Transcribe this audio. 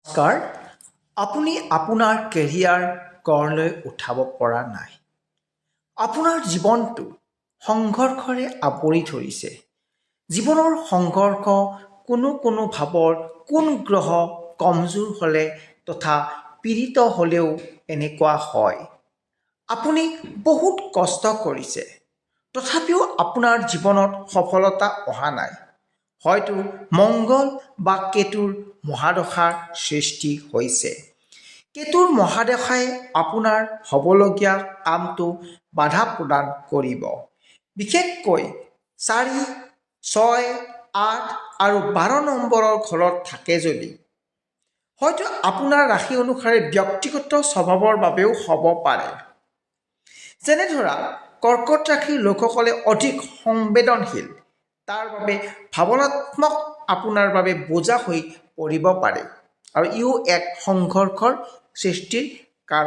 নমস্কাৰ। আপুনি আপোনাৰ কেৰিয়াৰ গঢ়লৈ উঠাব পৰা নাই। আপোনাৰ জীৱনটো সংঘৰ্ষৰে আৱৰি ধৰিছে। জীৱনৰ সংঘৰ্ষ কোনো ভাৱৰ কোন গ্ৰহ কমজোৰ হ'লে তথা পীড়িত হ'লেও এনেকুৱা হয়। আপুনি বহুত কষ্ট কৰিছে, তথাপিও আপোনাৰ জীৱনত সফলতা অহা নাই। হয়তো মংগল বা কেতুৰ মহাদশাৰ সৃষ্টি হৈছে। কেতুৰ মহাদশাই আপোনাৰ হ'বলগীয়া কামটো বাধা প্ৰদান কৰিব। বিশেষকৈ 4, 6, 8 আৰু 12 নম্বৰৰ ঘৰত থাকে যদি। হয়তো আপোনাৰ ৰাশি অনুসাৰে ব্যক্তিগত স্বভাৱৰ বাবেও হ'ব পাৰে। যেনে ধৰা কৰ্কট ৰাশিৰ লোকসকলে অধিক সংবেদনশীল, তাৰ বাবে ভাৱনাত্মক আপোনাৰ বাবে বোজা হৈ পৰিব পাৰে আৰু ইও এক সংঘৰ্ষৰ সৃষ্টিৰ কাৰণ।